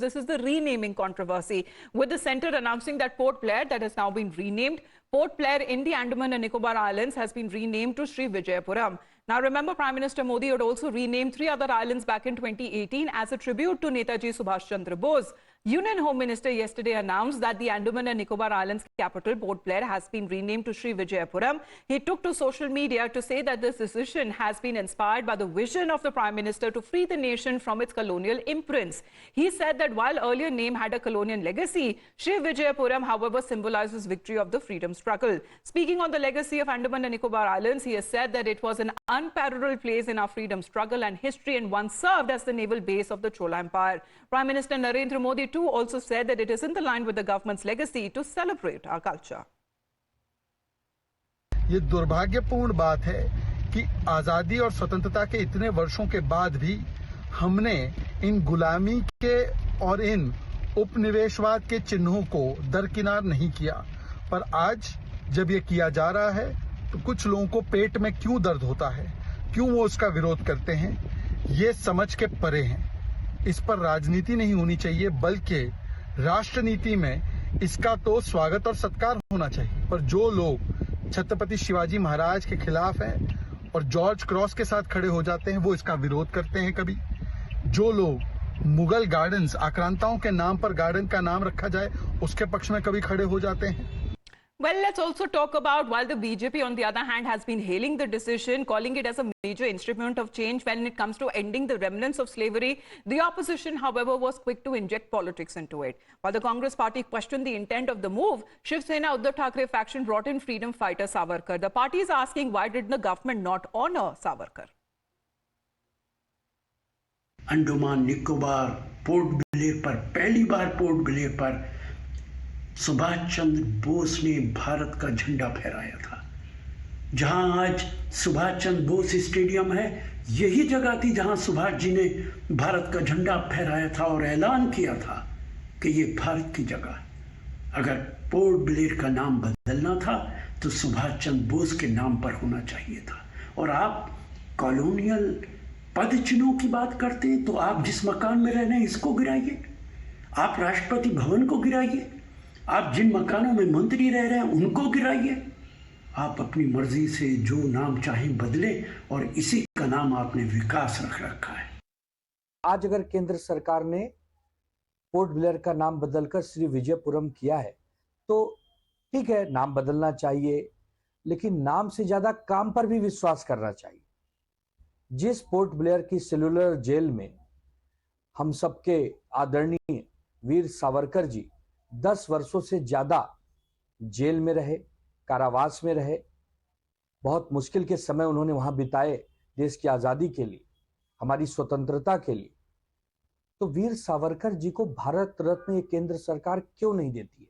This is the renaming controversy, with the centre announcing that Port Blair, that has now been renamed, Port Blair in the Andaman and Nicobar Islands, has been renamed to Sri Vijayapuram. Now, remember, Prime Minister Modi had also renamed 3 other islands back in 2018 as a tribute to Netaji Subhash Chandra Bose. Union Home Minister yesterday announced that the Andaman and Nicobar Islands capital, Port Blair, has been renamed to Sri Vijayapuram. He took to social media to say that this decision has been inspired by the vision of the Prime Minister to free the nation from its colonial imprints. He said that while earlier name had a colonial legacy, Sri Vijayapuram, however, symbolizes victory of the freedom struggle. Speaking on the legacy of Andaman and Nicobar Islands, he has said that it was an unparalleled place in our freedom struggle and history, and once served as the naval base of the Chola Empire. Prime Minister Narendra Modi too also said that it is in the line with the government's legacy to celebrate our culture. ये दुर्भाग्यपूर्ण बात है कि आजादी और स्वतंत्रता के इतने वर्षों के बाद भी हमने इन गुलामी के और इन उपनिवेशवाद के चिन्हों को दरकिनार नहीं किया। पर आज जब ये किया जा रहा है तो कुछ लोगों को पेट में क्यों दर्द होता है, क्यों वो उसका विरोध करते हैं, ये समझ के परे हैं। इस पर राजनीति नहीं होनी चाहिए, बल्कि राष्ट्रनीति में इसका तो स्वागत और सत्कार होना चाहिए। पर जो लोग छत्रपति शिवाजी महाराज के खिलाफ हैं और जॉर्ज क्रॉस के साथ खड़े हो जाते हैं, वो इसका विरोध करते हैं। कभी जो लोग मुगल गार्डन्स, आक्रांताओं के नाम पर गार्डन का नाम रखा जाए, उसके पक्ष में कभी खड़े हो जाते हैं। Well, let's also talk about, while the BJP, on the other hand, has been hailing the decision, calling it as a major instrument of change when it comes to ending the remnants of slavery, the opposition, however, was quick to inject politics into it. While the Congress party questioned the intent of the move, Shiv Sena Uddhav Thackeray faction brought in freedom fighter Savarkar. The party is asking, why did the government not honor Savarkar? Andaman Nicobar port Blair पर पहली बार port Blair पर सुभाष चंद्र बोस ने भारत का झंडा फहराया था। जहां आज सुभाष चंद्र बोस स्टेडियम है, यही जगह थी जहां सुभाष जी ने भारत का झंडा फहराया था और ऐलान किया था कि ये भारत की जगह है। अगर पोर्ट ब्लेयर का नाम बदलना था तो सुभाष चंद्र बोस के नाम पर होना चाहिए था। और आप कॉलोनियल पद चिन्हों की बात करते हैं तो आप जिस मकान में रह रहे हैं इसको गिराइए, आप राष्ट्रपति भवन को गिराइए, आप जिन मकानों में मंत्री रह रहे हैं उनको गिराइए। आप अपनी मर्जी से जो नाम चाहें बदलें, और इसी का नाम आपने विकास रख रखा है। आज अगर केंद्र सरकार ने पोर्ट ब्लेयर का नाम बदलकर श्री विजयपुरम किया है तो ठीक है, नाम बदलना चाहिए, लेकिन नाम से ज्यादा काम पर भी विश्वास करना चाहिए। जिस पोर्ट ब्लेयर की सेलुलर जेल में हम सबके आदरणीय वीर सावरकर जी 10 वर्षों से ज्यादा जेल में रहे, कारावास में रहे, बहुत मुश्किल के समय उन्होंने वहां बिताए देश की आजादी के लिए, हमारी स्वतंत्रता के लिए, तो वीर सावरकर जी को भारत रत्न ये केंद्र सरकार क्यों नहीं देती है?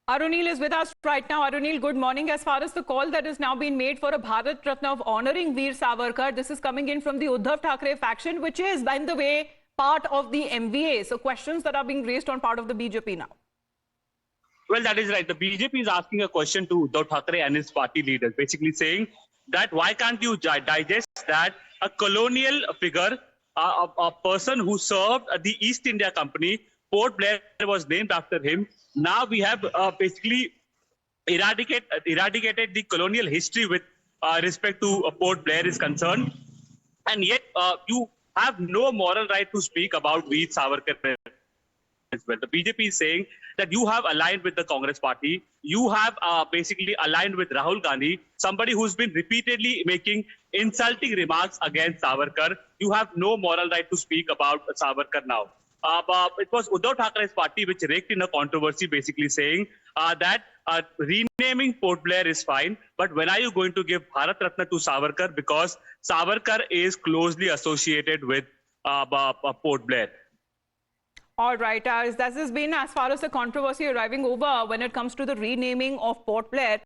Arunil is with us right now. Arunil, good morning. As far as the call that has now been made for a Bharat Ratna of honoring Veer Savarkar, this is coming in from the Uddhav Thackeray faction, which is, by the way, part of the MVA. So questions that are being raised on part of the BJP now. Well, that is right. The BJP is asking a question to Uddhav Thackeray and his party leaders, basically saying that why can't you digest that a colonial figure, a person who served the East India Company, Port Blair was named after him. Now we have basically eradicated the colonial history with respect to Port Blair is concerned. And yet you have no moral right to speak about Veer Savarkar as well. The BJP is saying that you have aligned with the Congress party. You have basically aligned with Rahul Gandhi, somebody who's been repeatedly making insulting remarks against Savarkar. You have no moral right to speak about Savarkar now. It was Uddhav Thackeray's party which raked in a controversy, basically saying that renaming Port Blair is fine, but when are you going to give Bharat Ratna to Savarkar, because Savarkar is closely associated with Port Blair. All right, that has been as far as the controversy arriving over when it comes to the renaming of Port Blair.